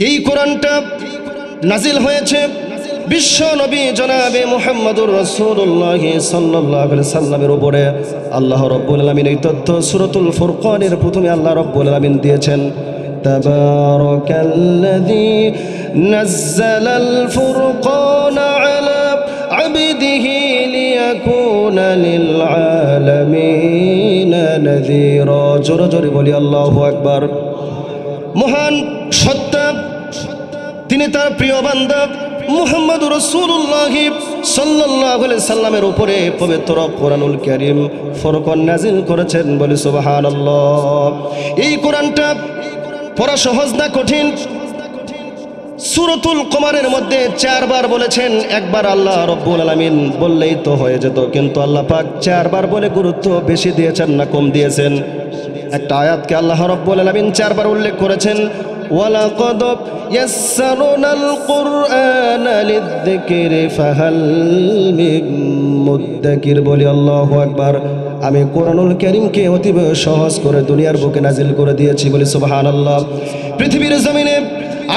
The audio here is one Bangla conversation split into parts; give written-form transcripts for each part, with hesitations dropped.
এই কোরআনটা নাজিল হয়েছে বিশ্ব নবী জনাবে মুহাম্মদুর রাসূলুল্লাহ সাল্লাল্লাহু আলাইহি সাল্লামের উপরে। আল্লাহ রাব্বুল আলামিন এই তথ্য সূরাতুল ফুরকানের প্রথমে আল্লাহ রাব্বুল আলামিন দিয়েছেন, তাবারাকাল্লাযী নাযালাল ফুরকানা আলা আবদিহি লিয়াকুনা লিল আলামিনা নাযীরা। জোরে জোরে বলি আল্লাহু আকবার। মহান সত্তা তিনি তার প্রিয় বান্দা মুহাম্মদুর রাসূলুল্লাহ সাল্লাল্লাহু আলাইহি সাল্লামের উপরে পবিত্র কোরআনুল কারীম ফুরকান নাজিল করেছেন। বলি সুবহানাল্লাহ। এই কোরআনটা পড়া সহজ না কঠিন? সূরাতুল কমারের মধ্যে 4 বার বলেছেন, একবার আল্লাহ রাব্বুল আলামিন বললেই তো হয়ে যেত, কিন্তু আল্লাহ পাক 4 বার বলে গুরুত্ব বেশি দিয়েছেন না কম দিয়েছেন? একটা আয়াতকে আল্লাহ রাব্বুল আলামিন 4 বার উল্লেখ করেছেন, ওয়ালাকাদ ইয়াসসারনাল কুরআনা লিযযিকরি ফাহাল মিন মুদ্দাকির। বলি আল্লাহু আকবার। আমি কোরআনুল কারীমকে অতি সহজ করে দুনিয়ার বুকে নাজিল করে দিয়েছি। বলি সুবহানাল্লাহ। পৃথিবীর জমিনে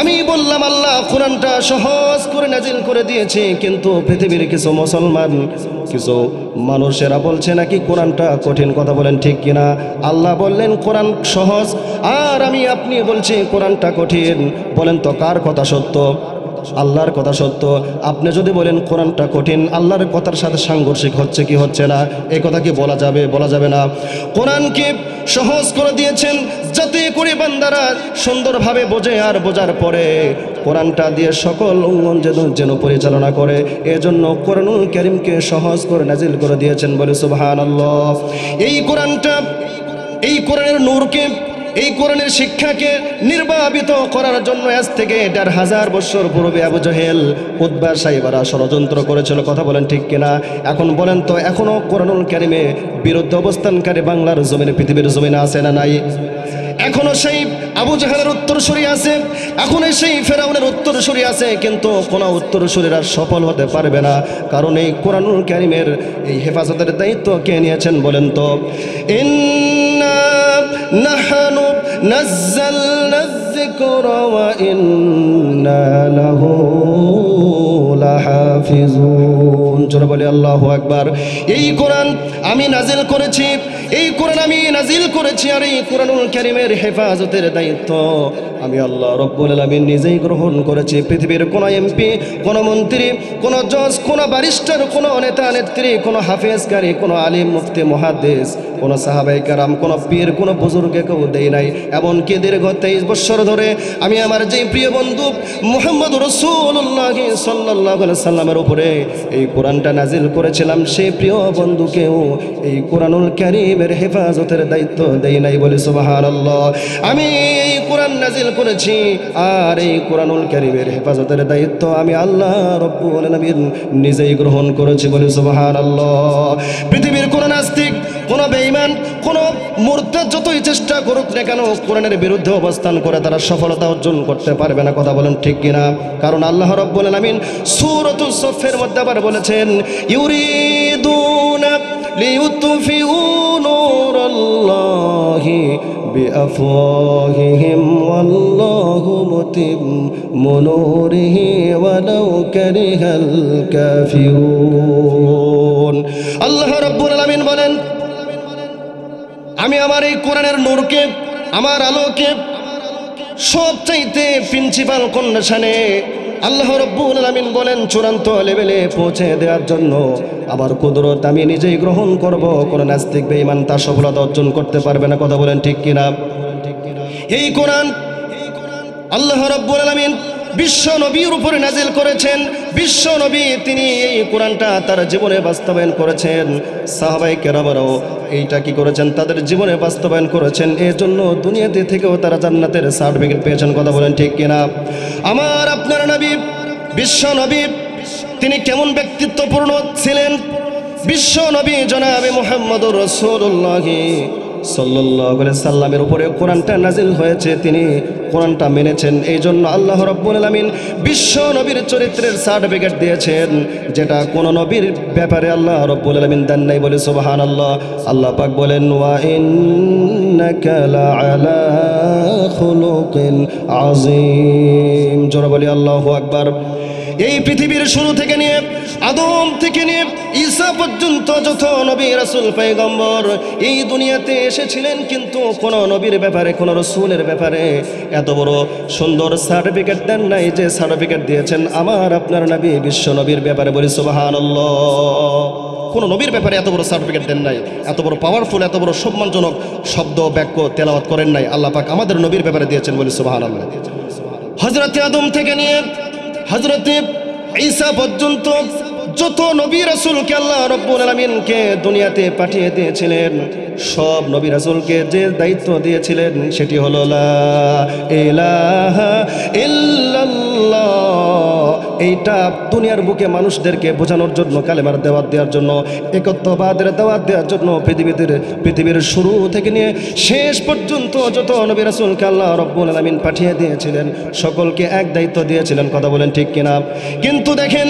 আমি বললাম আল্লাহ কোরআনটা সহজ করে নাজিল করে দিয়েছে, কিন্তু পৃথিবীর কিছু মুসলমান কিছু মানুষেরা বলছে নাকি কোরআনটা কঠিন। কথা বলেন ঠিক কিনা? আল্লাহ বললেন কোরআন সহজ, আর আমি আপনি বলছি কোরআনটা কঠিন। বলেন তো কার কথা সত্য? আল্লাহর কথা সত্য। আপনি যদি বলেন কোরআনটা কঠিন, আল্লাহর কথার সাথে সাংঘর্ষিক হচ্ছে কি হচ্ছে না? এই কথা কি বলা যাবে? বলা যাবে না। কোরআনকে সহজ করে দিয়েছেন যাতে করে বান্দারা সুন্দরভাবে বোঝে, আর বোঝার পরে কোরআনটা দিয়ে সকল অঙ্গন যেন পরিচালনা করে। এজন্য কোরআনুল কারীমকে সহজ করে নাজিল করে দিয়েছেন। বলে সুবহানাল্লাহ। এই কোরআনটা, এই কোরআনের নূরকে, এই কোরআনের শিক্ষাকে নির্বাপিত করার জন্য আজ থেকে ১৫০০ বছর পূর্বে আবু জহেল, উতবা, সাইবারা ষড়যন্ত্র করেছিল। কথা বলেন ঠিক কিনা? এখন বলেন তো এখনো কোরআনুল কারীমে বিরুদ্ধে অবস্থানকারী বাংলার জমিনে, পৃথিবীর জমিনে আছে না নাই? এখনো সেই আবু জাহেলের উত্তরসূরি আছে, এখনো সেই ফেরাউনের উত্তরসূরি আছে, কিন্তু কোনো উত্তরসূরিরা সফল হতে পারবে না। কারণ এই কোরআনুল কারীমের এই হেফাজতের দায়িত্ব কে নিয়েছেন বলেন তো? ইন্না নাহনু নাযালনা যিকরা ওয়া ইন্না লাহু লাহাফিজুন। জোরে বলি আল্লাহু আকবার। এই কোরআন আমি নাজিল করেছি, এই কোরআন আমি নাজিল করেছি, আর এই কোরআনুল কারীমের হেফাজতের দায়িত্ব আমি আল্লাহ রাব্বুল আলামিন নিজেই গ্রহণ করেছি। পৃথিবীর কোনো এমপি, কোনো মন্ত্রী, কোনো জজ, কোনো ব্যারিস্টার, কোনো নেতা নেত্রী, কোনো হাফেজকারী, কোনো আলিম, মুফতি, মুহাদ্দিস, কোনো সাহাবায়ে কেরাম, কোনো পীর, কোনো বুজুর্গকে কেউ দেয় নাই। এমনকি দীর্ঘ 23 বছর ধরে আমি আমার যে প্রিয় বন্ধু মুহাম্মদুর রাসূলুল্লাহ সাল্লাল্লাহু আলাইহি সাল্লামের উপরে এই কোরআনটা নাজিল করেছিলাম, সেই প্রিয় বন্ধুকেও এই কোরআনুল কারীমের হেফাজতের দায়িত্ব দেই নাই। বলে সুবহানাল্লাহ। আমি এই কোরআন নাজিল করেছি, আর এই কোরআনুল কারীমের হেফাজতের দায়িত্ব আমি আল্লাহ রাব্বুল আলামিন নিজেই গ্রহণ করেছি। বলে সুবহানাল্লাহ। পৃথিবীর কোন নাস্তিক, কোন বেঈমান, কোন মুরতাদ যতই চেষ্টা করুক না কেন, কোরআনের বিরুদ্ধে অবস্থান করে তারা সফলতা অর্জন করতে পারবে না। কথা বলেন ঠিক কিনা? কারণ আল্লাহ রাব্বুল আলামিন সূরাতুস সফের মধ্যে আবার বলেছেন, ইউরিদুনা লিইউতফিউ নূরাল্লাহি বিআফওয়াহিহিম ওয়াল্লাহু মুতিম্মু নূরিহি ওয়ালাউ কারিহাল কাফিরুন। আল্লাহ রাব্বুল আলামিন বলেন, আমি আমার এই কোরআনের নূরকে, আমার আলোকে সবচাইতে প্রিন্সিপাল কন্ডিশনে আল্লাহ রাব্বুল আলামিন বলেন চূড়ান্ত লেভেলে পৌঁছে দেওয়ার জন্য আমার কুদরত আমি নিজেই গ্রহণ করব। কোন নাস্তিক বেঈমান তার সফলতা অর্জন করতে পারবে না। কথা বলেন ঠিক কিনা? এই কোরআন আল্লাহ রাব্বুল আলামিন বিশ্ব নবীর উপরে নাজিল করেছেন। বিশ্ব নবী তিনি এই কোরআনটা তার জীবনে বাস্তবায়ন করেছেন। সাহাবায়ে কেরামরাও এইটা কি করেছেন? তাদের জীবনে বাস্তবায়ন করেছেন। এর জন্য দুনিয়াতে থেকেও তারা জান্নাতের সার্টিফিকেট পেয়েছেন। কথা বলেন ঠিক কিনা? আমার আপনার নবী, বিশ্ব নবী, তিনি কেমন ব্যক্তিত্বপূর্ণ ছিলেন? বিশ্ব নবী জনাবে মুহাম্মদুর রাসূলুল্লাহ সাল্লাল্লাহু আলাইহি সাল্লামের উপরে কোরআনটা নাজিল হয়েছে, তিনি কোরআনটা মেনেছেন। এই জন্য আল্লাহ রাব্বুল আলামিন বিশ্ব নবীর চরিত্রের সার্টিফিকেট দিয়েছেন, যেটা কোন নবীর ব্যাপারে আল্লাহ রাব্বুল আলামিন দেন নাই। বলে সুবহানাল্লাহ। আল্লাহ পাক বলেন ওয়া ইন্নাকা লাআলা খুলুকিন আযীম। জোরে বলি আল্লাহু আকবার। এই পৃথিবীর শুরু থেকে নিয়ে আদম থেকে নিয়ে ঈসা পর্যন্ত যত নবী রাসূল পয়গম্বর এই দুনিয়াতে এসেছিলেন, কিন্তু কোন নবীর ব্যাপারে কোন রাসূলের ব্যাপারে এত বড় সুন্দর সার্টিফিকেট দেন নাই যে সার্টিফিকেট দিয়েছেন আমার আপনার নবী বিশ্ব নবীর ব্যাপারে। বলি সুবহানাল্লাহ। কোন নবীর ব্যাপারে এত বড় সার্টিফিকেট দেন নাই, এত বড় পাওয়ারফুল, এত বড় সম্মানজনক শব্দ বাক্য তেলাওয়াত করেন নাই, আল্লাহ পাক আমাদের নবীর ব্যাপারে দিয়েছেন। বলি সুবহানাল্লাহ। হযরত আদম থেকে নিয়ে হযরত ঈসা পর্যন্ত যত নবী রাসূলকে আল্লাহ রাব্বুল আলামিনকে দুনিয়াতে পাঠিয়ে দিয়েছিলেন, সব নবী রাসূলকে যে দায়িত্ব দিয়েছিলেন সেটি হলো লা ইলাহা ইল্লাল্লাহ। এইটা দুনিয়ার বুকে মানুষদেরকে বোঝানোর জন্য, কালেমার দাওয়াত দেওয়ার জন্য, একত্ববাদের দাওয়াত দেওয়ার জন্য পৃথিবীর শুরু থেকে নিয়ে শেষ পর্যন্ত যত নবী রাসূলকে আল্লাহ রাব্বুল আলামিন পাঠিয়ে দিয়েছিলেন সকলকে এক দায়িত্ব দিয়েছিলেন। কথা বলেন ঠিক কিনা? কিন্তু দেখেন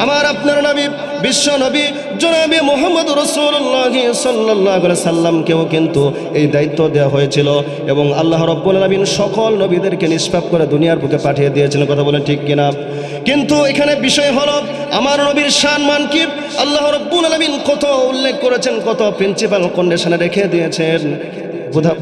আমার আপনার নবী বিশ্ব নবী জনাবে মুহাম্মদ রাসূলুল্লাহ সাল্লাল্লাহু আলাইহি সাল্লামকেও কিন্তু এই দায়িত্ব দেওয়া হয়েছিল এবং আল্লাহ রাব্বুল আলামিন সকল নবীদেরকে নিষ্পাপ করে দুনিয়ার বুকে পাঠিয়ে দিয়েছিলেন। কথা বলেন ঠিক কিনা? কিন্তু এখানে বিষয় হলো আমার নবীর সম্মান কি আল্লাহ রাব্বুল আলামিন কত উল্লেখ করেছেন, কত প্রিন্সিপাল কন্ডিশনে রেখে দিয়েছেন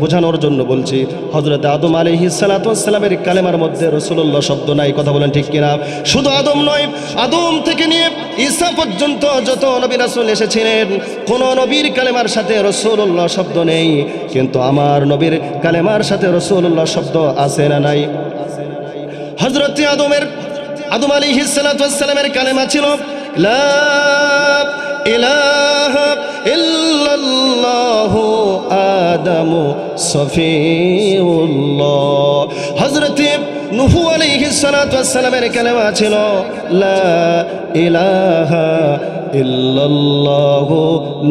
বোঝানোর জন্য বলছি। হযরত আদম আলাইহিস সালাতু ওয়াস সালামের কালেমার মধ্যে রাসূলুল্লাহ শব্দ নাই। কথা বলেন ঠিক কিনা? শুধু আদম নয়, আদম থেকে নিয়ে ঈসা পর্যন্ত যত নবী রাসূল এসেছিলেন কোন নবীর কালেমার সাথে রাসূলুল্লাহ শব্দ নেই, কিন্তু আমার নবীর কালেমার সাথে রাসূলুল্লাহ শব্দ আছে না নাই? হযরত আদম আলাইহিস সালাতু ওয়াস সালামের কালেমা ছিল লা ইলাহা ইল্লাল্লাহু আদামু সফিউল্লাহ। হযরত নূহ আলাইহিস সালাতু ওয়াস সালামের কালেমা ছিল লা ইলাহা ইল্লাল্লাহু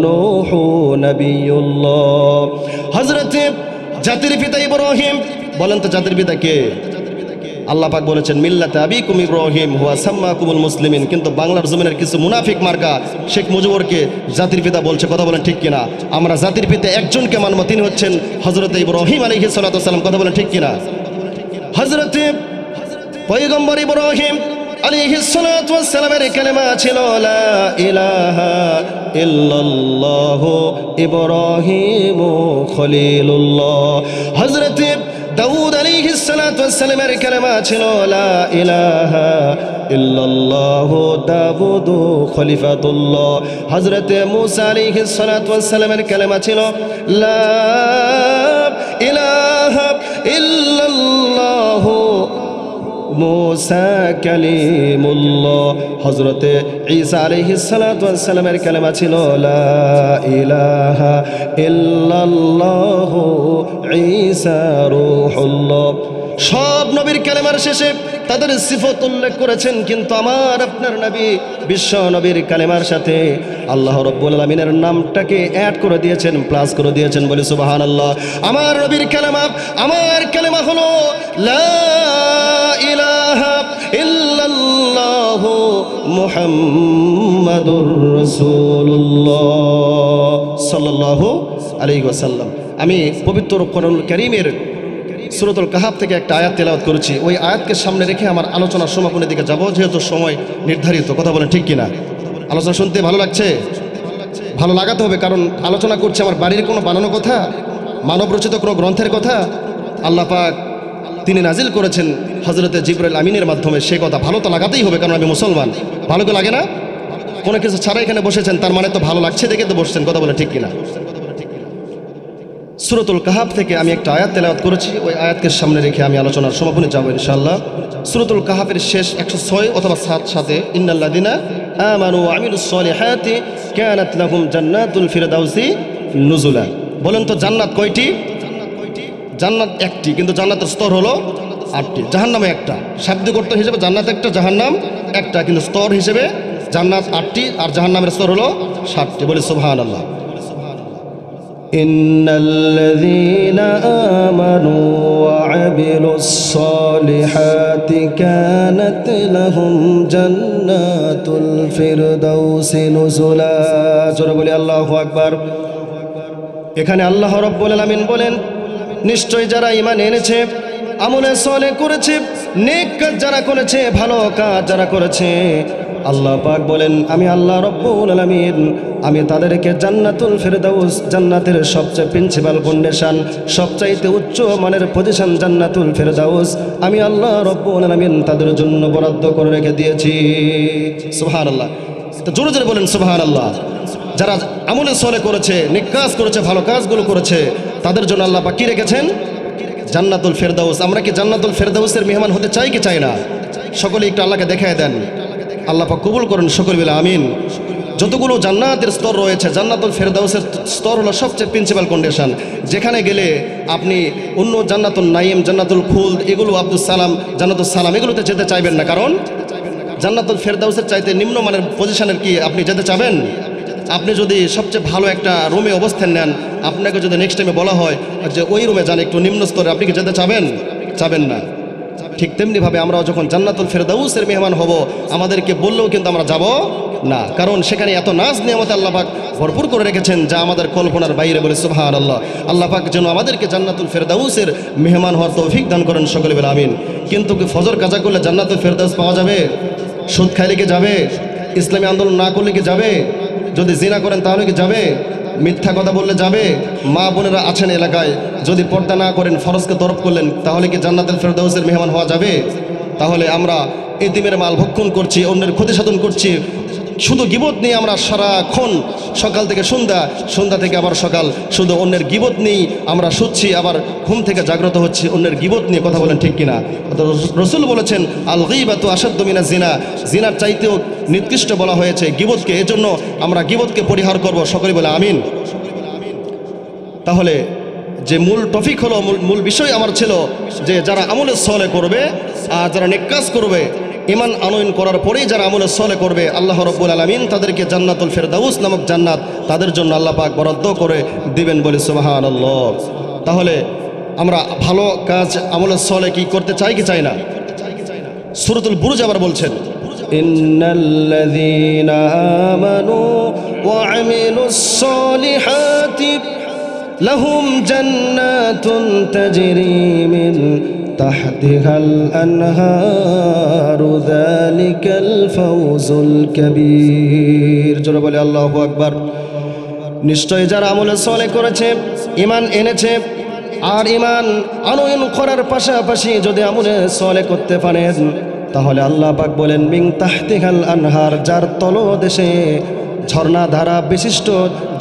নূহু নবিয়ুল্লাহ। হযরত জাতির পিতা ইব্রাহিম, বলেন তো জাতির পিতা কে? আল্লাহ পাক বলেছেন মিল্লাতে আবিকুম ইব্রাহিম হুয়া সাম্মাকুমুল মুসলিমিন, কিন্তু বাংলার জমিনের কিছু মুনাফিক মার্কা শেখ মুজিবুরকে জাতির পিতা বলছে। কথা বলেন ঠিক কিনা? আমরা জাতির পিতা একজনকে মানব, তিনি হচ্ছেন হযরত ইব্রাহিম আলাইহিস সালাতু ওয়াস সালাম। কথা বলেন ঠিক কিনা? হযরত পয়গম্বর ইব্রাহিম আলাইহিস সালাতু ওয়াস সালামের কালেমা ছিল লা ইলাহা ইল্লাল্লাহু ইব্রাহিমু খলিলুল্লাহ। হযরত দাউদ আলাইহিস সালাতু ওয়াস সালামের কালেমা ছিল লা ইলাহা ইল্লাল্লাহু দাউদু খলিফাতুল্লাহ। হযরত মূসা আলাইহিস সালাতু ওয়াস সালামের কালেমা ছিল লা ইলাহা ইল্লাল্লাহু মূসা কালিমুল্লাহ। হযরত ঈসা আলাইহিস সালাতু ওয়াস সালামের কালেমা ছিল লা ইলাহা ইল্লাল্লাহু ঈসা রূহুল্লাহ। সব নবীর কালেমার শেষে তাদের সিফত উল্লেখ করেছেন, কিন্তু আমার আপনার নবী বিশ্ব নবীর কালেমার সাথে আল্লাহ রাব্বুল আলামিনের নামটাকে অ্যাড করে দিয়েছেন, প্লাস করে দিয়েছেন। বলি সুবহানাল্লাহ। আমার নবীর কালেমা, আমার কালেমা হলো লা ইলাহা ইল্লাল্লাহু মুহাম্মাদুর রাসূলুল্লাহ সাল্লাল্লাহু আলাইহি ওয়াসাল্লাম। আমি পবিত্র কোরআনুল কারীমের সূরাতুল কাহাফ থেকে একটা আয়াত তেলাওয়াত করেছি। ওই আয়াতকে সামনে রেখে আমার আলোচনার সমাপনের দিকে যাব, যেহেতু সময় নির্ধারিত। কথা বলেন ঠিক কিনা? আলোচনা শুনতে ভালো লাগছে? ভালো লাগাতে হবে, কারণ আলোচনা করছে আমার বাড়ির কোনো বানানো কথা, মানবরচিত কোনো গ্রন্থের কথা। আল্লাহ পাক তিনি নাজিল করেছেন হযরতে জিবরাইল আমিনের মাধ্যমে, সে কথা ভালো তো লাগাতেই হবে, কারণ আমি মুসলমান। ভালো তো লাগে না? কোনো কিছু ছাড়া এখানে বসেছেন, তার মানে তো ভালো লাগছে দেখে তো বসছেন। কথা বলেন ঠিক কিনা? সূরাতুল কাহাফ থেকে আমি একটা আয়াত তেলাওয়াত করেছি, ওই আয়াতকে সামনে রেখে আমি আলোচনার সমাপনে যাব ইনশাআল্লাহ। সূরাতুল কাহাফের শেষ 106 অথবা 7 সাথে ইন্নাল্লাযিনা আমানু ওয়া আমিলুস সলিহাতি কানাত লাহুম জান্নাতুল ফিরদাউসি নুজুলা। বলেন তো জান্নাত কয়টি? জান্নাত একটি, কিন্তু জান্নাতের স্তর হলো 8টি। জাহান্নামে একটা, শাব্দিক অর্থ হিসেবে জান্নাত একটা, জাহান্নাম একটা, কিন্তু স্তর হিসেবে জান্নাত 8টি আর জাহান্নামের স্তর হলো 7টি। বলি সুবহানাল্লাহ। ইন্নাল্লাযীনা আমানু ওয়া আমিলুস সালিহাতি কানাত লাহুম জান্নাতুল ফিরদাউসি নুজুলা। জোরে বলি আল্লাহু আকবার। এখানে আল্লাহ রাব্বুল আলামিন বলেন, নিশ্চয় যারা ঈমান এনেছে, আমলে সালেহ করেছে, নেক কাজ যারা করেছে, ভালো কাজ যারা করেছে, আল্লাহ পাক বলেন আমি আল্লাহ রাব্বুল আলামিন আমি তাদেরকে জান্নাতুল ফিরদাউস, জান্নাতের সবচেয়ে প্রিন্সিপাল ফাউন্ডেশন, সবচাইতে উচ্চ মানের পজিশন জান্নাতুল ফিরদাউস আমি আল্লাহ রাব্বুল আলামিন তাদের জন্য বরাদ্দ করে রেখে দিয়েছি। সুবহানাল্লাহ। তো জোরে জোরে বলেন সুবহানাল্লাহ। যারা আমলে সালেহ করেছে, নেক কাজ করেছে, ভালো কাজগুলো করেছে, তাদের জন্য আল্লাহ পাক কি রেখেছেন? জান্নাতুল ফেরদাউস। আমরা কি জান্নাতুল ফেরদাউসের মেহমান হতে চাই কি চাই না? সকলে একটু আল্লাহকে দেখায় দেন। আল্লাহ পাক কবুল করেন সকল বলে আমিন। যতগুলো জান্নাতের স্তর রয়েছে, জান্নাতুল ফেরদাউসের স্তর হলো সবচেয়ে প্রিন্সিপাল কন্ডিশন। যেখানে গেলে আপনি অন্য জান্নাতুল নাইম, জান্নাতুল খুলদ, এগুলো আব্দুল সালাম, জান্নাতুল সালাম, এগুলোতে যেতে চাইবেন না। কারণ জান্নাতুল ফেরদাউসের চাইতে নিম্নমানের পজিশনের কি আপনি যেতে চাবেন? আপনি যদি সবচেয়ে ভালো একটা রুমে অবস্থান নেন, আপনাকে যদি নেক্সট টাইমে বলা হয় যে ওই রুমে যান একটু নিম্ন স্তরে, আপনি কি যেতে চাবেন? চাবেন না। ঠিক তেমনিভাবে আমরাও যখন জান্নাতুল ফেরদাউসের মেহমান হব, আমাদেরকে বললেও কিন্তু আমরা যাব না। কারণ সেখানে এত নাজ নিয়ামত আল্লাহ পাক ভরপুর করে রেখেছেন যা আমাদের কল্পনার বাইরে। বলে সুবহানাল্লাহ। আল্লাহ পাক যেন আমাদেরকে জান্নাতুল ফেরদাউসের মেহমান হওয়ার তৌফিক দান করেন সকলে বলে আমিন। কিন্তু কি ফজর কাজা করলে জান্নাতুল ফেরদাউস পাওয়া যাবে? সুদ খাইলে কি যাবে? ইসলামী আন্দোলন না করলে কি যাবে? যদি জিনা করেন তাহলে কি যাবে? মিথ্যা কথা বললে যাবে? মা বোনেরা আছেন এলাকায়, যদি পর্দা না করেন, ফরজকে তরফ করলেন, তাহলে কি জান্নাতুল ফেরদাউসের মেহমান হওয়া যাবে? তাহলে আমরা এতিমের মাল ভক্ষণ করছি, অন্যের ক্ষতি সাধন করছি, শুধু গিবত নিয়ে আমরা সারাক্ষণ সকাল থেকে সন্ধ্যা থেকে আবার সকাল শুধু অন্যের গিবত নিয়েই আমরা শুচ্ছি, আবার ঘুম থেকে জাগ্রত হচ্ছি অন্যের গিবত নিয়ে। কথা বলেন ঠিক কিনা? রসুল বলেছেন আল গীবাতু আশাদ্দু মিনাজ জিনা, জিনার চাইতেও নির্দিষ্ট বলা হয়েছে গিবতকে। এজন্য আমরা গিবতকে পরিহার করব। সকলে বলে আমিন। তাহলে যে মূল টপিক হলো, মূল বিষয় আমার ছিল যে যারা আমলে সালেহ করবে আর যারা নেক কাজ করবে, ঈমান আনয়ন করার পরেই যারা আমলে সালেহ করবে, আল্লাহ রাব্বুল আলামিন তাদেরকে জান্নাতুল ফেরদাউস নামক জান্নাত তাদের জন্য আল্লাহ পাক বরাদ্দ করে দিবেন। বলে সুবহানাল্লাহ। তাহলে আমরা ভালো কাজ আমলে সালেহ কি করতে চাই কি চাই না? সূরাতুল বুরুজ আবার বলছেন ইন্নাল্লাযীনা আমানু ওয়া আমিলুস সালিহাতি লাহুম জান্নাতুন তাজরি মিন তাহতিহাল আনহারু যালিকাল ফাওজুল কাবীর। জোরে বলে আল্লাহু আকবার। নিশ্চয় যারা আমলে সালেহ করেছে, ঈমান এনেছে, আর ঈমান আনয়ন করার পাশাপাশি যদি আমলে সালেহ করতে পারেন, তাহলে আল্লাহ পাক বলেন মিন তাহতিহাল আনহার, যার তলদেশে ঝর্ণা ধারা বিশিষ্ট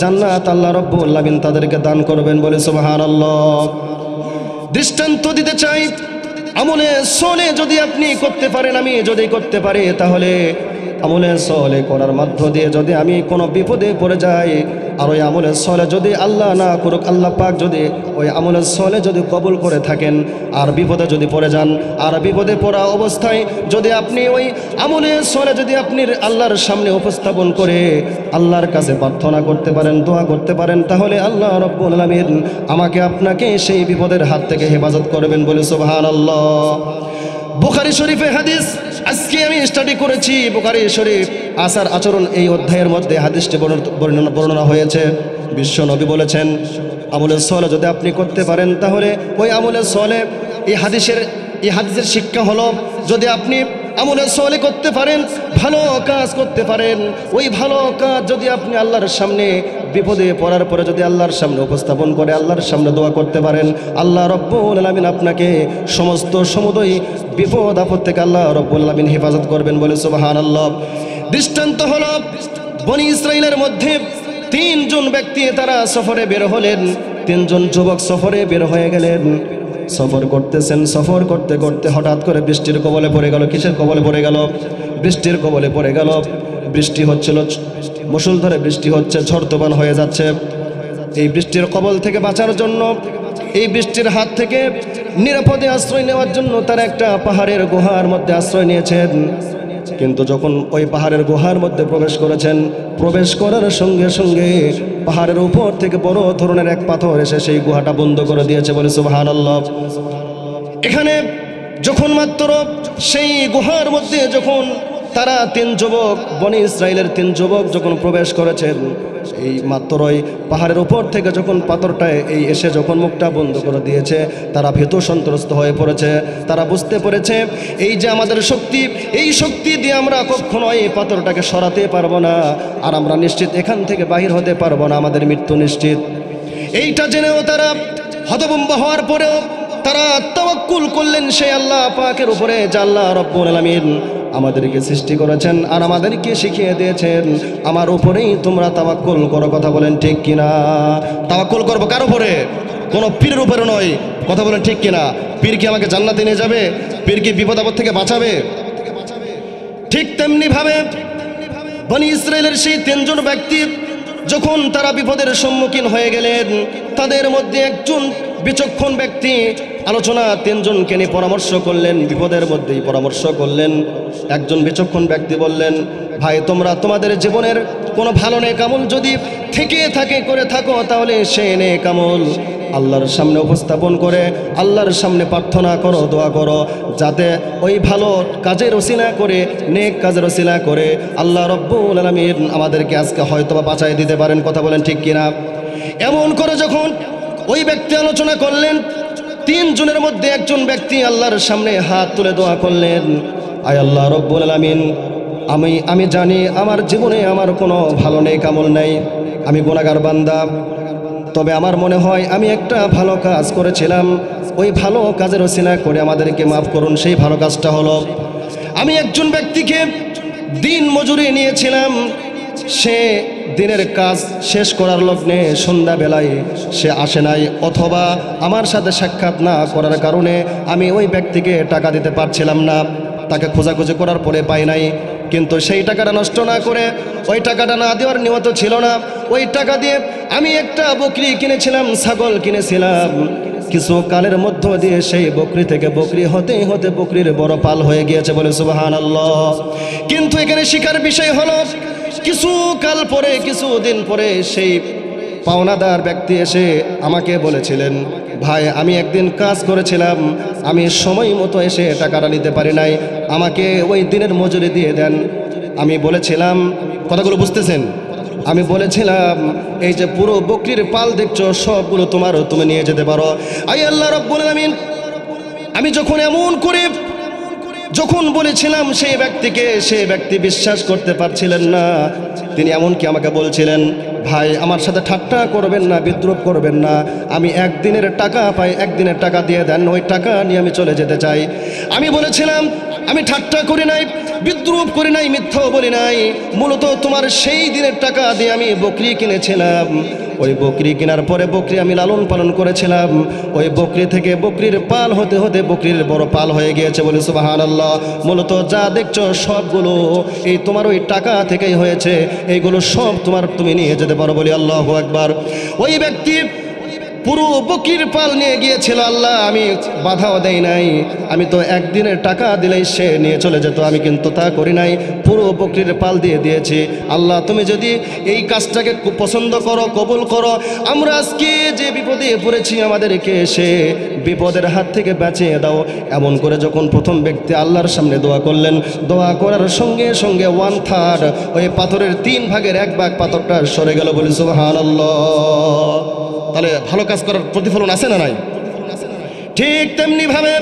জান্নাত আল্লাহ রাব্বুল আলামিন তাদেরকে দান করবেন। বলে সুবহানাল্লাহ। দৃষ্টান্ত দিতে চাই, আমলে সালেহ যদি আপনি করতে পারেন, আমি যদি করতে পারি, তাহলে আমলে সালেহ করার মধ্য দিয়ে যদি আমি কোনো বিপদে পড়ে যাই, আর ওই আমলে সালেহ যদি আল্লাহ না করুক, আল্লাহ পাক যদি ওই আমলে সালেহ যদি কবুল করে থাকেন, আর বিপদে যদি পড়ে যান, আর বিপদে পড়া অবস্থায় যদি আপনি ওই আমলে সালেহ যদি আপনি আল্লাহর সামনে উপস্থাপন করে আল্লাহর কাছে প্রার্থনা করতে পারেন, দোয়া করতে পারেন, তাহলে আল্লাহ রাব্বুল আলামিন আমাকে আপনাকে সেই বিপদের হাত থেকে হেফাজত করবেন। বলে সুবহানাল্লাহ। বুখারী শরীফে হাদিস আজকে আমি স্টাডি করেছি। বুখারী শরীফ আচার আচরণ এই অধ্যায়ের মধ্যে হাদিসটি বর্ণনা হয়েছে। বিশ্ব নবী বলেছেন আমলে সালেহ যদি আপনি করতে পারেন, তাহলে ওই আমলে সালেহ, এই হাদিসের শিক্ষা হলো যদি আপনি আমলে সালেহ করতে পারেন, ভালো কাজ করতে পারেন, ওই ভালো কাজ যদি আপনি আল্লাহর সামনে বিপদে পড়ার পরে যদি আল্লাহর সামনে উপস্থাপন করে আল্লাহর সামনে দোয়া করতে পারেন, আল্লাহ রাব্বুল আলামিন আপনাকে সমস্ত সমুদয় বিপদ আপদ থেকে আল্লাহ রাব্বুল আলামিন হেফাজত করবেন। বলে সুবহানাল্লাহ। দৃষ্টান্ত হলো বনি ইসরাইলের মধ্যে 3 জন ব্যক্তি তারা সফরে বের হলেন। 3 জন যুবক সফরে বের হয়ে গেলেন। সফর করতেছেন, সফর করতে করতে হঠাৎ করে বৃষ্টির কবলে পড়ে গেল। কিসের কবলে পড়ে গেল? বৃষ্টির কবলে পড়ে গেল। বৃষ্টি হচ্ছিল, মুষলধারে বৃষ্টি হচ্ছে, ঝড় তুফান হয়ে যাচ্ছে। এই বৃষ্টির কবল থেকে বাঁচার জন্য, এই বৃষ্টির হাত থেকে নিরাপদে আশ্রয় নেওয়ার জন্য তারা একটা পাহাড়ের গুহার মধ্যে আশ্রয় নিয়েছেন। কিন্তু যখন ওই পাহাড়ের গুহার মধ্যে প্রবেশ করেছেন, প্রবেশ করার সঙ্গে সঙ্গে পাহাড়ের উপর থেকে বড় ধরনের এক পাথর এসে সেই গুহাটা বন্ধ করে দিয়েছে, বলে সুবহানাল্লাহ। এখানে যখন মাত্র সেই গুহার মধ্যে যখন তারা 3 যুবক, বনি ইসরায়েলের 3 যুবক যখন প্রবেশ করেছেন, এই মাত্রই পাহাড়ের উপর থেকে যখন পাথরটায় এই এসে যখন মুখটা বন্ধ করে দিয়েছে, তারা ভীত সন্ত্রস্ত হয়ে পড়েছে। তারা বুঝতে পেরেছে এই যে আমাদের শক্তি, এই শক্তি দিয়ে আমরা কখনোই এই পাথরটাকে সরাতে পারবো না, আর আমরা নিশ্চিত এখান থেকে বাহির হতে পারবো না, আমাদের মৃত্যু নিশ্চিত। এইটা জেনেও তারা হতভম্ব হওয়ার পরেও তারা তাওয়াক্কুল করলেন সেই আল্লাহ পাকের উপরে, যে আল্লাহ রব্বুল আলামিন আমাদেরকে সৃষ্টি করেছেন আর আমাদেরকে শিখিয়ে দিয়েছেন, আমার উপরেই তোমরা তাওয়াক্কুল করো। কথা বলেন ঠিক কিনা? তাওয়াক্কুল করবো কার উপরে? কোনো পীরের উপরে নয়। কথা বলেন ঠিক কিনা? পীর কি আমাকে জান্নাতে নিয়ে যাবে? পীর কি বিপদ আপদ থেকে বাঁচাবে? ঠিক তেমনি ভাবে বনি ইসরায়েলের সেই 3 জন ব্যক্তি যখন তারা বিপদের সম্মুখীন হয়ে গেলেন, তাদের মধ্যে একজন বিচক্ষণ ব্যক্তি আলোচনা 3 জনকে নিয়ে পরামর্শ করলেন, বিপদের মধ্যেই পরামর্শ করলেন। একজন বিচক্ষণ ব্যক্তি বললেন, ভাই তোমরা তোমাদের জীবনের কোনো ভালো নেক আমল যদি থেকে থাকে করে থাকো, তাহলে সেই নেক আমল আল্লাহর সামনে উপস্থাপন করে আল্লাহর সামনে প্রার্থনা করো, দোয়া করো, যাতে ওই ভালো কাজের ওসিলা করে, নেক কাজের ওসিলা করে আল্লাহ রব্বুল আলামিন আমাদেরকে আজকে হয়তোবা বাঁচাই দিতে পারেন। কথা বলেন ঠিক কিনা? এমন করে যখন ওই ব্যক্তি আলোচনা করলেন, 3 জনের মধ্যে একজন ব্যক্তি আল্লাহর সামনে হাত তুলে দোয়া করলেন, আয় আল্লাহ রব্বুল আলামিন, আমি জানি আমার জীবনে আমার কোনো ভালো নেক আমল নাই, আমি গুনাহগার বান্দা, তবে আমার মনে হয় আমি একটা ভালো কাজ করেছিলাম, ওই ভালো কাজের ওসিলা করে আমাদেরকে মাফ করুন। সেই ভালো কাজটা হলো, আমি একজন ব্যক্তিকে দিন মজুরি নিয়েছিলাম, সে দিনের কাজ শেষ করার লগ্নে সন্ধ্যাবেলায় সে আসে নাই, অথবা আমার সাথে সাক্ষাৎ না করার কারণে আমি ওই ব্যক্তিকে টাকা দিতে পারছিলাম না, তাকে খোঁজাখুঁজি করার পরে পাই নাই। কিন্তু সেই টাকাটা নষ্ট না করে, ওই টাকাটা না দেওয়ার নিয়ত ছিল না, ওই টাকা দিয়ে আমি একটা বকরি কিনেছিলাম, ছাগল কিনেছিলাম। কিছু কালের মধ্য দিয়ে সেই বকরি থেকে বকরি হতে হতে বকরির বড় পাল হয়ে গিয়েছে, বলে সুবহানাল্লাহ। কিন্তু এখানে শিকার বিষয় হলো, কিছু কাল পরে, কিছু দিন পরে সেই পাওনাদার ব্যক্তি এসে আমাকে বলেছিলেন, ভাই আমি একদিন কাজ করেছিলাম, আমি সময় মতো এসে টাকাটা নিতে পারি নাই, আমাকে ওই দিনের মজুরি দিয়ে দেন। আমি বলেছিলাম, কথাগুলো বুঝতেছেন? আমি বলেছিলাম এই যে পুরো বকরির পাল দেখছো, সবগুলো তোমার, তুমি নিয়ে যেতে পারো। আই আল্লাহ রব্বুল আলামিন, আমি যখন এমন করে যখন বলেছিলাম সেই ব্যক্তিকে, সেই ব্যক্তি বিশ্বাস করতে পারছিলেন না। তিনি এমনকি আমাকে বলছিলেন, ভাই আমার সাথে ঠাট্টা করবেন না, বিদ্রুপ করবেন না, আমি একদিনের টাকা পাই, একদিনের টাকা দিয়ে দেন, ওই টাকা নিয়ে আমি চলে যেতে চাই। আমি বলেছিলাম, আমি ঠাট্টা করি নাই, বিদ্রুপ করি নাই, মিথ্যাও বলি নাই, মূলত তোমার সেই দিনের টাকা দিয়ে আমি বকরি কিনেছিলাম। ওই বকরি কেনার পরে বকরি আমি লালন পালন করেছিলাম, ওই বকরি থেকে বকরির পাল হতে হতে বকরির বড় পাল হয়ে গিয়েছে, বলে সুবহানাল্লাহ। মূলত যা দেখছো সবগুলো এই তোমার ওই টাকা থেকেই হয়েছে, এইগুলো সব তোমার, তুমি নিয়ে যেতে পারো, বলি আল্লাহু আকবার। ওই ব্যক্তি পুরো বকরির পাল নিয়ে গিয়েছিল, আল্লাহ আমি বাধাও দেই নাই, আমি তো একদিনের টাকা দিলেই সে নিয়ে চলে যেত, আমি কিন্তু তা করি নাই, পুরো বকরির পাল দিয়ে দিয়েছি। আল্লাহ তুমি যদি এই কাজটাকে পছন্দ করো, কবুল করো, আমরা আজকে যে বিপদে পড়েছি আমাদেরকে সে বিপদের হাত থেকে বাঁচিয়ে দাও। এমন করে যখন প্রথম ব্যক্তি আল্লাহর সামনে দোয়া করলেন, দোয়া করার সঙ্গে সঙ্গে 1/3 ওই পাথরের 3 ভাগের 1 ভাগ পাথরটা সরে গেল, বলি সুবহানাল্লাহ। তাহলে ভালো কাজ করার প্রতিফলন আছে না নাই? ঠিক তেমনি ভাবে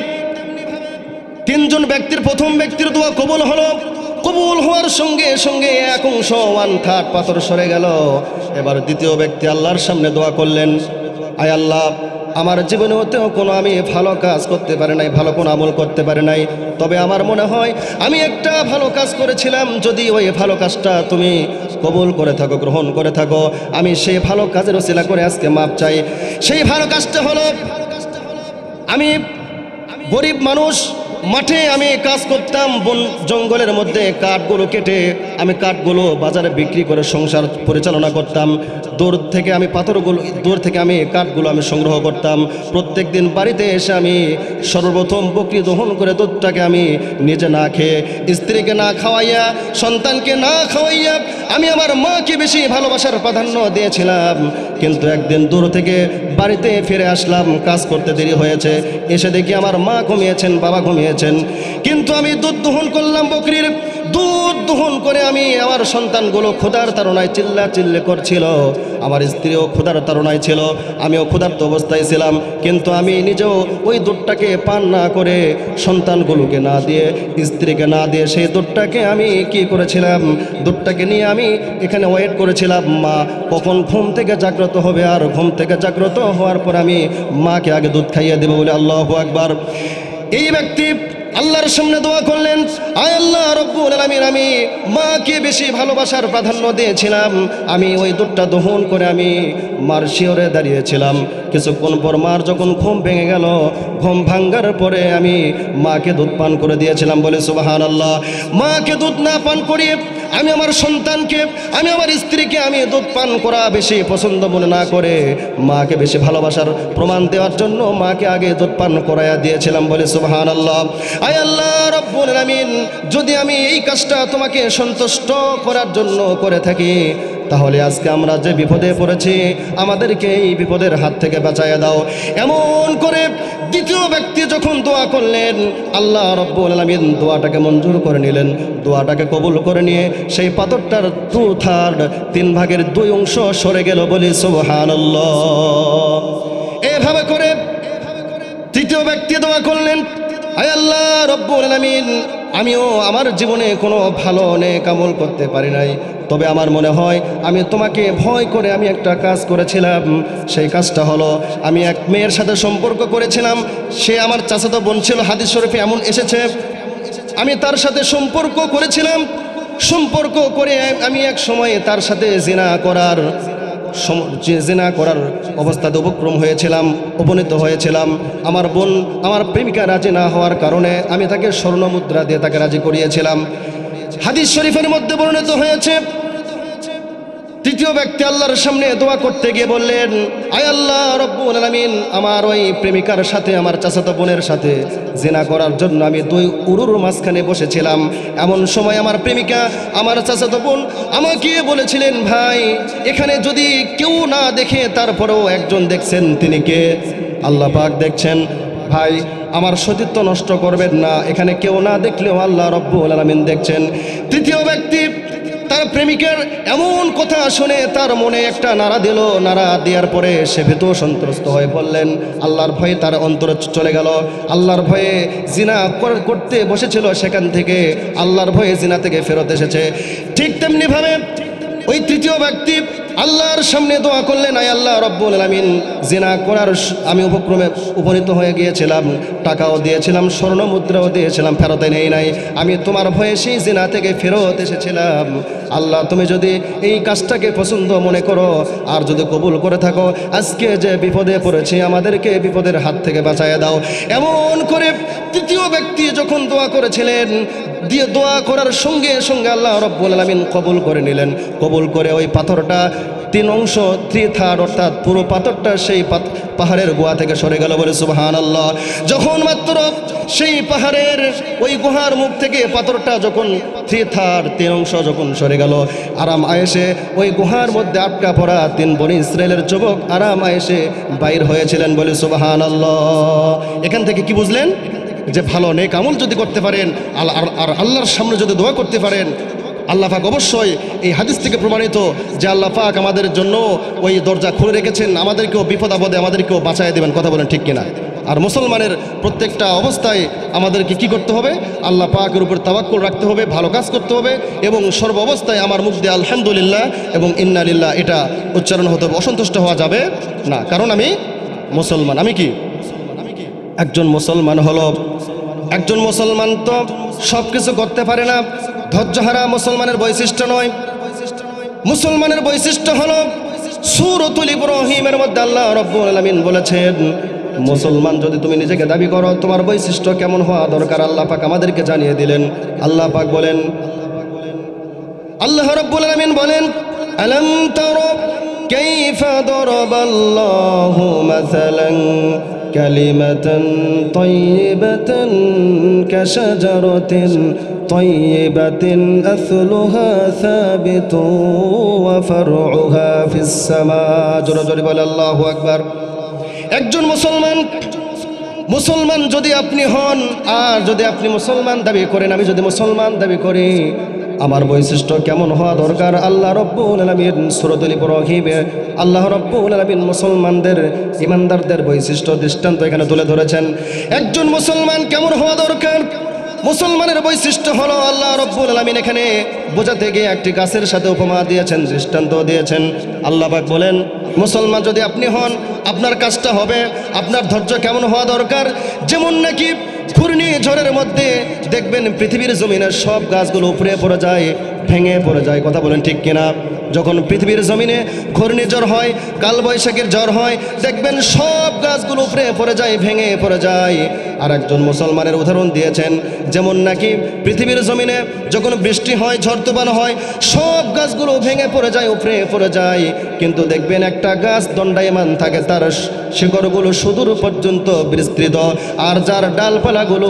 3 জন ব্যক্তির প্রথম ব্যক্তির দোয়া কবুল হলো, কবুল হওয়ার সঙ্গে সঙ্গে 1/3 পাথর সরে গেল। এবার দ্বিতীয় ব্যক্তি আল্লাহর সামনে দোয়া করলেন, আয় আল্লাহ আমার জীবনে হতেও কোনো আমি ভালো কাজ করতে পারি নাই, ভালো কোনো আমল করতে পারি নাই, তবে আমার মনে হয় আমি একটা ভালো কাজ করেছিলাম, যদি ওই ভালো কাজটা তুমি কবুল করে থাকো, গ্রহণ করে থাকো, আমি সেই ভালো কাজের ওসিলা করে আজকে মাপ চাই। সেই ভালো কাজটা হলো, আমি গরিব মানুষ, মাঠে আমি কাজ করতাম, বন জঙ্গলের মধ্যে কাঠগুলো কেটে আমি কাঠগুলো বাজারে বিক্রি করে সংসার পরিচালনা করতাম। দূর থেকে আমি কাঠগুলো আমি সংগ্রহ করতাম। প্রত্যেক দিন বাড়িতে এসে আমি সর্বপ্রথম বকরি দহন করে দুধটাকে আমি নিজে না খেয়ে, স্ত্রীকে না খাওয়াইয়া, সন্তানকে না খাওয়াইয়া আমি আমার মাকে বেশি ভালোবাসার প্রাধান্য দিয়েছিলাম। কিন্তু একদিন দূর থেকে বাড়িতে ফিরে আসলাম, কাজ করতে দেরি হয়েছে, এসে দেখি আমার মা ঘুমিয়েছেন, বাবা ঘুমিয়েছেন। কিন্তু আমি দুধ দহন করলাম, বকরির দুধ দহন করে আমি আমার সন্তানগুলো ক্ষুধার তাড়নায় চিল্লা করছিল, আমার স্ত্রীও ক্ষুধার তাড়নায় ছিল, আমিও ক্ষুধার্ত অবস্থায় ছিলাম। কিন্তু আমি নিজেও ওই দুধটাকে পান না করে, সন্তানগুলোকে না দিয়ে, স্ত্রীকে না দিয়ে সেই দুধটাকে আমি কি করেছিলাম, দুধটাকে নিয়ে আমি এখানে ওয়েট করেছিলাম মা কখন ঘুম থেকে জাগ্রত হবে, আর ঘুম থেকে জাগ্রত হওয়ার পর আমি মাকে আগে দুধ খাইয়ে দেবো বলে। আল্লাহু আকবার। এই ব্যক্তি আল্লাহর সামনে দোয়া করলেন, আয় আল্লাহ রব্বুল আলামিন, আমি মাকে বেশি ভালোবাসার প্রাধান্য দিয়েছিলাম, আমি ওই দুধটা দহন করে আমি মার শিওরে দাঁড়িয়েছিলাম। কিছুক্ষণ পর মার যখন ঘুম ভেঙে গেল, ঘুম ভাঙ্গার পরে আমি মাকে দুধ পান করে দিয়েছিলাম বলে সুবহানাল্লাহ। মাকে দুধ না পান করিয়ে আমি আমার সন্তানকে, আমি আমার স্ত্রীকে আমি দুধ পান করা বেশি পছন্দ মনে না করে মাকে বেশি ভালোবাসার প্রমাণ দেওয়ার জন্য মাকে আগে দুধ পান করাইয়া দিয়েছিলাম বলে সুবহানাল্লাহ। আয় আল্লাহ রব্বুল আলামিন, যদি আমি এই কাজটা তোমাকে সন্তুষ্ট করার জন্য করে থাকি, তাহলে আজকে আমরা যে বিপদে পড়েছি আমাদেরকে এই বিপদের হাত থেকে বাঁচাইয়া দাও। এমন করে দ্বিতীয় ব্যক্তি যখন দোয়া করলেন, আল্লাহ রব্বুল আলামিন দোয়াটাকে মঞ্জুর করে নিলেন, দোয়াটাকে কবুল করে নিয়ে সেই পাথরটার 2/3 3 ভাগের 2 অংশ সরে গেল বলি সুবহানাল্লাহ। এভাবে করে তৃতীয় ব্যক্তি দোয়া করলেন, আয় আল্লাহ রব্বুল আলামিন, আমিও আমার জীবনে কোনো ভালো নেক আমল করতে পারি নাই, তবে আমার মনে হয় আমি তোমাকে ভয় করে আমি একটা কাজ করেছিলাম। সেই কাজটা হলো, আমি এক মেয়ের সাথে সম্পর্ক করেছিলাম, সে আমার চাচাতো বোন ছিল, হাদিস শরীফে এমন এসেছে। আমি তার সাথে সম্পর্ক করেছিলাম, সম্পর্ক করে আমি এক সময় তার সাথে জিনা করার অবস্থাতে উপনীত হয়েছিলাম। আমার বোন, আমার প্রেমিকা রাজি না হওয়ার কারণে আমি তাকে স্বর্ণ মুদ্রা দিয়ে তাকে রাজি করিয়েছিলাম। হাদিস শরীফের মধ্যে বর্ণিত হয়েছে, তৃতীয় ব্যক্তি আল্লাহর সামনে দোয়া করতে গিয়ে বললেন, আয় আল্লাহ রব্বুল আলামিন, আমার ওই প্রেমিকার সাথে, আমার চাচাতো বোনের সাথে জিনা করার জন্য আমি 2 উরুর মাঝখানে বসেছিলাম। এমন সময় আমার প্রেমিকা, আমার চাচাতো বোন আমাকে বলেছিলেন, ভাই এখানে যদি কেউ না দেখে তারপরেও একজন দেখছেন, তিনি কে? আল্লাহ পাক দেখছেন, ভাই আমার সতীত্ব নষ্ট করবেন না, এখানে কেউ না দেখলেও আল্লাহ রব্বুল আলামিন দেখছেন। তৃতীয় ব্যক্তি তার প্রেমিকার এমন কথা শুনে তার মনে একটা নাড়া দিল, নাড়া দেওয়ার পরে সে ভীত সন্ত্রস্ত হয়ে পড়লেন। আল্লাহর ভয়ে তার অন্তর চলে গেল, আল্লাহর ভয়ে জিনা করতে বসেছিল, সেখান থেকে আল্লাহর ভয়ে জিনা থেকে ফেরত এসেছে। ঠিক তেমনিভাবে ওই তৃতীয় ব্যক্তি আল্লাহর সামনে দোয়া করলেন, আয় আল্লাহ রব্বুল আলামিন, জিনা করার আমি উপনীত হয়ে গিয়েছিলাম, টাকাও দিয়েছিলাম, স্বর্ণ মুদ্রাও দিয়েছিলাম, ফেরতে নেই নাই, আমি তোমার ভয়ে সেই জিনা থেকে ফেরত এসেছিলাম। আল্লাহ তুমি যদি এই কাজটাকে পছন্দ মনে করো আর যদি কবুল করে থাকো, আজকে যে বিপদে পড়েছি আমাদেরকে বিপদের হাত থেকে বাঁচাইয়া দাও। এমন করে তৃতীয় ব্যক্তি যখন দোয়া করেছিলেন, দোয়া করার সঙ্গে সঙ্গে আল্লাহ রব্বুল আলামিন কবুল করে নিলেন। কবুল করে ওই পাথরটা 3 অংশ 3/3 অর্থাৎ পুরো পাথরটা সেই পাহাড়ের গুহা থেকে সরে গেল বলে সুবহানাল্লাহ। যখন মাত্র সেই পাহাড়ের ওই গুহার মুখ থেকে পাথরটা যখন 3/3 অংশ যখন সরে গেল, আরাম আয়েশে ওই গুহার মধ্যে আটকা পড়া 3 বনি ইসরায়েলের যুবক আরাম আয়েশে বাইর হয়েছিলেন বলে সুবহানাল্লাহ। এখান থেকে কি বুঝলেন? যে ভালো নেক আমল যদি করতে পারেন আর আল্লাহর সামনে যদি দোয়া করতে পারেন, আল্লাহ পাক অবশ্যই এই হাদিস থেকে প্রমাণিত যে আল্লাহ পাক আমাদের জন্য ওই দরজা খুলে রেখেছেন, আমাদেরকেও বিপদ আপদে আমাদেরকেও বাঁচায় দেবেন। কথা বলেন ঠিক কিনা? আর মুসলমানের প্রত্যেকটা অবস্থায় আমাদেরকে কি করতে হবে? আল্লাহ পাকের উপর তাওয়াক্কুল রাখতে হবে, ভালো কাজ করতে হবে এবং সর্ব অবস্থায় আমার মুখ দিয়ে আলহামদুলিল্লাহ এবং ইন্না লিল্লাহ এটা উচ্চারণ হতে হবে। অসন্তুষ্ট হওয়া যাবে না, কারণ আমি মুসলমান। আমি কি একজন মুসলমান হলো, একজন মুসলমান তো সব কিছু করতে পারে না, ধৈর্যহারা মুসলমানের বৈশিষ্ট্য নয়। মুসলমানের বৈশিষ্ট্য হলো সূরাতুল ইব্রাহিমের মধ্যে আল্লাহ রাব্বুল আলামিন বলেছেন, মুসলমান যদি তুমি নিজেকে দাবি করো, তোমার বৈশিষ্ট্য কেমন হওয়া দরকার আল্লাহ পাক আমাদেরকে জানিয়ে দিলেন। আল্লাহ পাক বলেন, আল্লাহ রাব্বুল আলামিন বলেন, আলাম তারা কাইফা দারাবাল্লাহু মাসালান কালিমাতান তাইয়িবাতান কাশাজারাতিন তাইয়িবাতিন আসলুহা সাবিতুন ওয়া ফারউহা ফিস সামা। জোরে জোরে বলে আল্লাহু আকবার। একজন মুসলমান যদি আপনি হন, আর যদি আপনি মুসলমান দাবি করেন, আমি যদি মুসলমান দাবি করি, আমার বৈশিষ্ট্য কেমন হওয়া দরকার আল্লাহ রাব্বুল আলামিন সূরাতুল ইব্রাহিমে আল্লাহ রাব্বুল আলামিন মুসলমানদের, ইমানদারদের বৈশিষ্ট্য দৃষ্টান্ত এখানে তুলে ধরেছেন। একজন মুসলমান কেমন হওয়া দরকার, মুসলমানের বৈশিষ্ট্য হলো আল্লাহ রাব্বুল আলামিন এখানে বোঝাতে গিয়ে একটি গাছের সাথে উপমা দিয়েছেন, দৃষ্টান্ত দিয়েছেন। আল্লাহ পাক বলেন, মুসলমান যদি আপনি হন, আপনার কাজটা হবে, আপনার ধৈর্য কেমন হওয়া দরকার, যেমন নাকি ঘূর্ণিঝড়ের মধ্যে দেখবেন পৃথিবীর জমিনের সব গাছগুলো উপরে পড়ে যায়, ভেঙে পড়ে যায়। কথা বলেন ঠিক কিনা? যখন পৃথিবীর জমিনে ঘূর্ণিঝড় হয়, কালবৈশাখীর ঝড় হয়, দেখবেন সব গাছগুলো উপরে পড়ে যায়, ভেঙে পড়ে যায়। আর একজন মুসলমানের উদাহরণ দিয়েছেন, যেমন নাকি পৃথিবীর জমিনে যখন বৃষ্টি হয়, ঝড় তুফান হয়, সব গাছগুলো ভেঙে পড়ে যায়, উপরে পড়ে যায়, কিন্তু দেখবেন একটা গাছ দণ্ডায়মান থাকে, তার শিকড়গুলো সুদূর পর্যন্ত বিস্তৃত, আর যার ডালপালাগুলো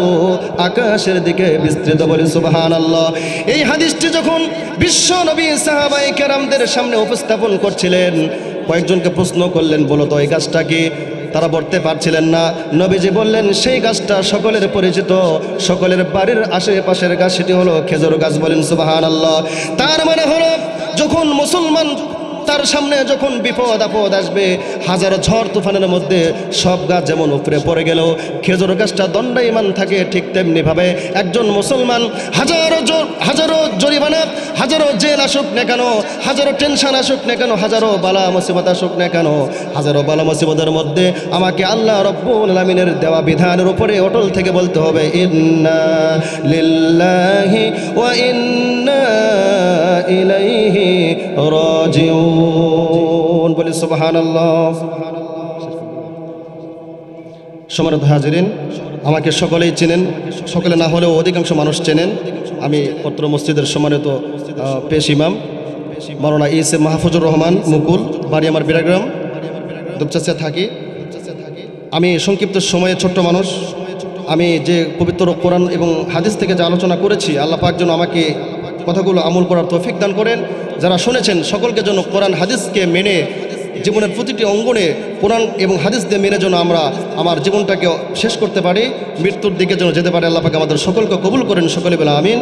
আকাশের দিকে বিস্তৃত। বলি সুবহানাল্লাহ। এই হাদিসটি যখন বিশ্ব নবী সাহাবায়ে কেরামদের সামনে উপস্থাপন করছিলেন, কয়েকজনকে প্রশ্ন করলেন, বলো তো এই গাছটা কি? তারা বলতে পারছিলেন না। নবীজি বললেন, সেই গাছটা সকলের পরিচিত, সকলের বাড়ির আশেপাশের গাছ, সেটি হলো খেজুর গাছ। বলেন সুবহানাল্লাহ। তার মানে হলো, যখন মুসলমান তার সামনে যখন বিপদ আপদ আসবে, হাজারো ঝড় তুফানের মধ্যে সব গাছ যেমন উপরে পড়ে গেল, খেজুর গাছটা দণ্ডায়মান থাকে, ঠিক তেমনিভাবে একজন মুসলমান হাজারো জরিমানা, হাজারো জেল আসুক না কেন, হাজারো টেনশন আসুক না কেন, হাজারো বালা মুসিবত আসুক না কেন, হাজারো বালা মুসিবতের মধ্যে আমাকে আল্লাহ রাব্বুল আলামিনের দেওয়া বিধানের উপরে অটল থেকে বলতে হবে, ইন্না লিল্লাহি ওয়া ইন্না ইলাইহি রাজিউন। বলি সুবহানাল্লাহ। সম্মানিত হাজিরিন, আমাকে সকলেই চেনেন, সকলে না হলেও অধিকাংশ মানুষ চেনেন। আমি পত্র মসজিদের সম্মানিত পেশ ইমাম মাওলানা ইসে মাহফুজুর রহমান মুকুল, বাড়ি আমার বিরাগ্রাম, দুপচাচিয়া থাকি। আমি সংক্ষিপ্ত সময়ে ছোট্ট মানুষ, আমি যে পবিত্র কোরআন এবং হাদিস থেকে যে আলোচনা করেছি, আল্লাহ পাক যেন আমাকে কথাগুলো আমল করার তৌফিক দান করেন। যারা শুনেছেন সকলকে যেন কোরআন হাদিসকে মেনে জীবনের প্রতিটি অঙ্গনে কোরআন এবং হাদিস দিয়ে মেনে যেন আমরা আমার জীবনটাকে শেষ করতে পারি, মৃত্যুর দিকে যেন যেতে পারি। আল্লাহ পাক আমাদের সকলকে কবুল করেন। সকলে বলে আমিন।